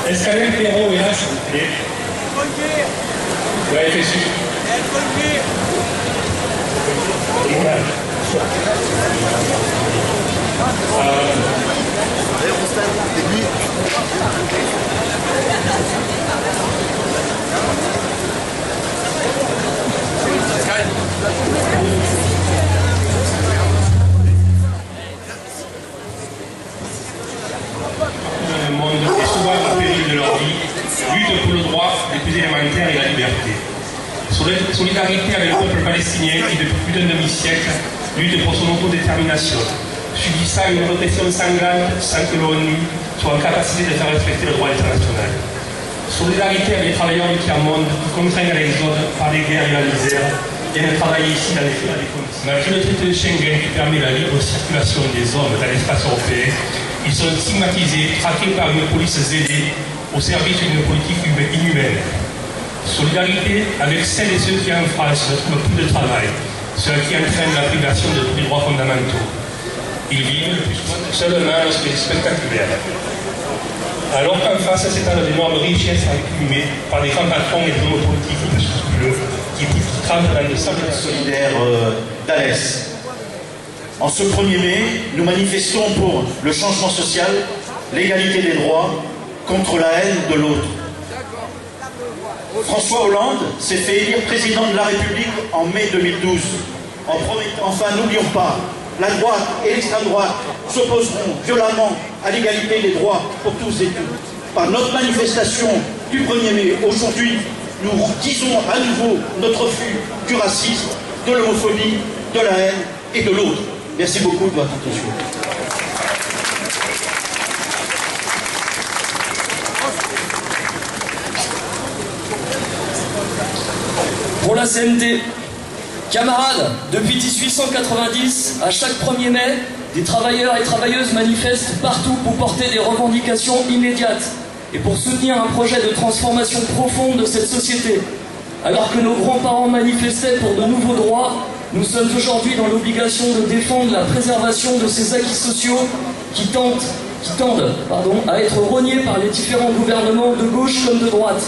Escanel Perrault est là, s'il vous plaît. Ouais, FSU. Le monde est souvent au péril de leur vie, lutte pour le droit les plus élémentaires et la liberté. Solidarité avec le peuple palestinien qui, depuis plus d'un demi-siècle, lutte pour son autodétermination, subissant une répression sanglante sans que l'ONU soit en capacité de faire respecter le droit international. Solidarité avec les travailleurs du tiers-monde qui, contraints à l'exode par les guerres et la misère, viennent travailler ici dans les conditions. Malgré le traité de Schengen qui permet la libre circulation des hommes dans l'espace européen, ils sont stigmatisés, traqués par une police zélée au service d'une politique inhumaine. Solidarité avec celles et ceux qui en France ne trouvent plus de travail, ce qui entraîne la privation de tous les droits fondamentaux. Ils vivent le plus souvent seulement lorsque c'est spectaculaire. Alors qu'en face s'étalent d'énormes richesses accumulées par des grands patrons et des hommes politiques scrupuleux qui trempent dans le sable solidaire d'Alès. En ce 1er mai, nous manifestons pour le changement social, l'égalité des droits, contre la haine de l'autre. François Hollande s'est fait élire président de la République en mai 2012. En promettant, enfin, n'oublions pas, la droite et l'extrême droite s'opposeront violemment à l'égalité des droits pour tous et toutes. Par notre manifestation du 1er mai, aujourd'hui, nous disons à nouveau notre refus du racisme, de l'homophobie, de la haine et de l'autre. Merci beaucoup de votre attention. Pour la CNT, camarades, depuis 1890, à chaque 1er mai, des travailleurs et travailleuses manifestent partout pour porter des revendications immédiates et pour soutenir un projet de transformation profonde de cette société. Alors que nos grands-parents manifestaient pour de nouveaux droits, nous sommes aujourd'hui dans l'obligation de défendre la préservation de ces acquis sociaux qui tendent à être rognés par les différents gouvernements de gauche comme de droite.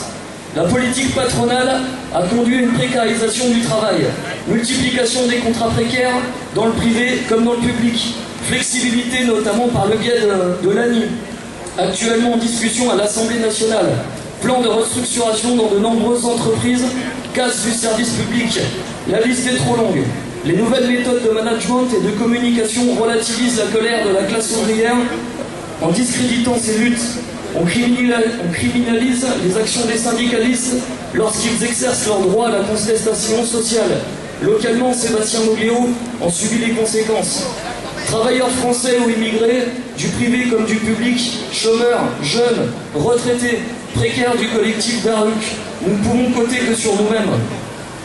La politique patronale a conduit à une précarisation du travail, multiplication des contrats précaires dans le privé comme dans le public, flexibilité notamment par le biais de l'ANI, actuellement en discussion à l'Assemblée nationale, plan de restructuration dans de nombreuses entreprises, casse du service public. La liste est trop longue. Les nouvelles méthodes de management et de communication relativisent la colère de la classe ouvrière en discréditant ces luttes. On criminalise les actions des syndicalistes lorsqu'ils exercent leur droit à la contestation sociale. Localement, Sébastien Moguéo en subit les conséquences. Travailleurs français ou immigrés, du privé comme du public, chômeurs, jeunes, retraités, précaires du collectif Daruk, nous ne pouvons compter que sur nous-mêmes.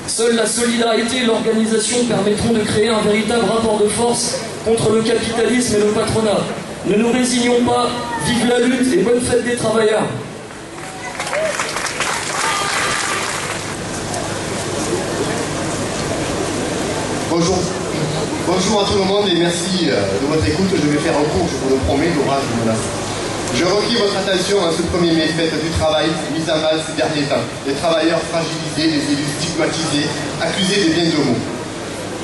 Seule la solidarité et l'organisation permettront de créer un véritable rapport de force contre le capitalisme et le patronat. Ne nous résignons pas, vive la lutte et bonne fête des travailleurs. Bonjour. Bonjour à tout le monde et merci de votre écoute. Je vais faire un cours, je vous le promets, d'orage ou menace. Je requiers votre attention à ce 1er mai, fête du travail, mise à mal ces derniers temps. Les travailleurs fragilisés, les élus stigmatisés, accusés des biens de mots.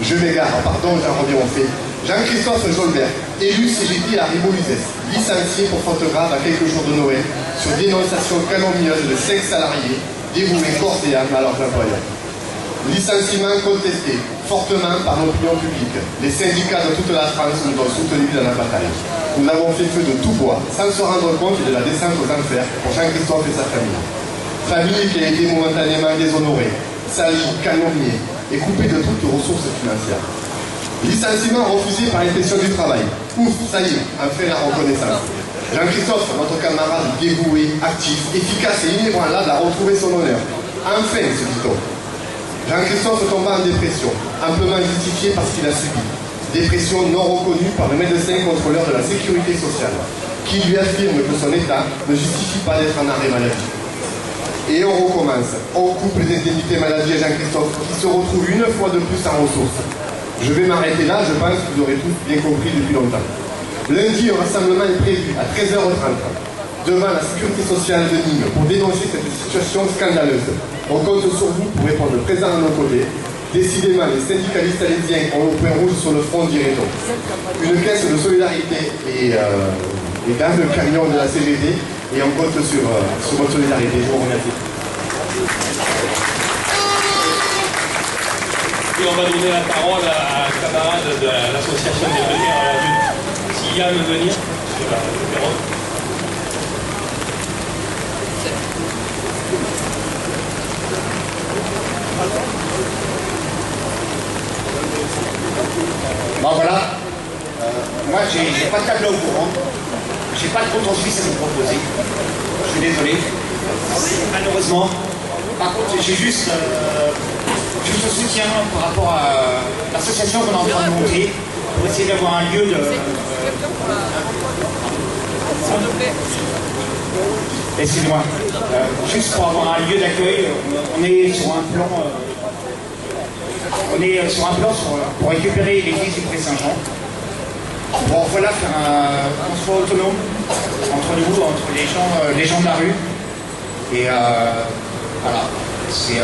Je m'égare, pardon, j'en reviens au fait. Jean-Christophe Jolbert, élu CGT à Ribot-Luzès, licencié pour faute grave à quelques jours de Noël, sur dénonciation calomnieuse de 5 salariés dévoués corps et âme à leurs employeurs. Licenciement contesté fortement par l'opinion publique. Les syndicats de toute la France nous ont soutenus dans la bataille. Nous avons fait feu de tout bois, sans se rendre compte de la descente aux enfers pour Jean-Christophe et sa famille. Famille qui a été momentanément déshonorée, salie, calomniée et coupée de toutes ressources financières. Licenciement refusé par l'inspection du travail. Ouf, ça y est, en fait la reconnaissance. Jean-Christophe, notre camarade dévoué, actif, efficace et inébranlable, a retrouvé son honneur. Enfin, se dit-on. Jean-Christophe tomba en dépression, amplement justifiée par ce qu'il a subi. Dépression non reconnue par le médecin contrôleur de la sécurité sociale, qui lui affirme que son état ne justifie pas d'être en arrêt maladie. Et on recommence. On coupe les indemnités maladie à Jean-Christophe, qui se retrouve une fois de plus en ressources. Je vais m'arrêter là, je pense que vous aurez tous bien compris depuis longtemps. Lundi, un rassemblement est prévu à 13h30. devant la sécurité sociale de Nîmes pour dénoncer cette situation scandaleuse. On compte sur vous pour répondre présent à nos côtés. Décidément, les syndicalistes alésiens ont le point rouge sur le front, dirait-on. Une caisse de solidarité est dans le camion de la CGT et on compte sur votre solidarité. Je vous remercie. Et on va donner la parole à un camarade de l'association des plénières à la lutte. Si Yann veut venir, c'est la référence. Bon voilà, moi j'ai pas de tableau au courant, j'ai pas de canton suisse à vous proposer, je suis désolé, malheureusement. Par contre j'ai juste un soutien par rapport à l'association qu'on est en train de monter pour essayer d'avoir un lieu de... Excusez-moi, juste pour avoir un lieu d'accueil, on est sur un plan... pour récupérer l'église du Pré Saint-Jean. Bon, voilà, faire un choix autonome entre nous, entre les gens de la rue. Et voilà, c'est...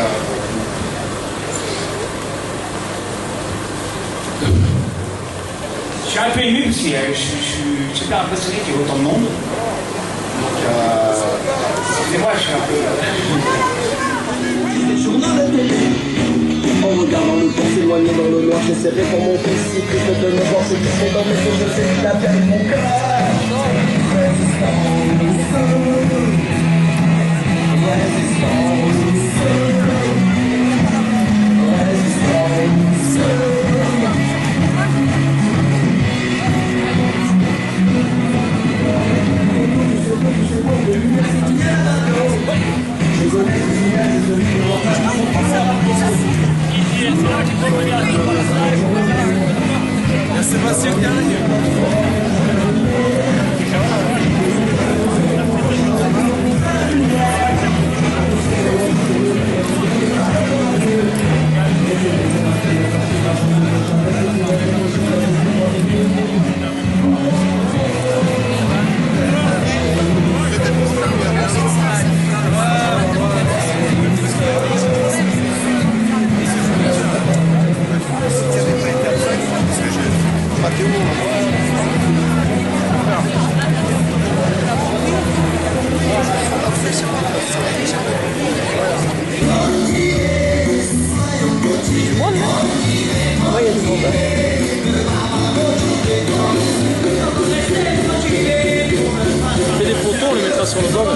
Je suis un peu ému parce que je suis super impressionné qu'il y ait autant de monde. Donc, excusez-moi, je suis un peu... En regardant le temps s'éloigner dans le noir, j'essaierai pour mon fils si triste de me voir ce qui sont dans mes yeux, je sais qu'il a perdu mon cœur. Sébastien Carrier. On fait des photos, on les mettra sur le blog.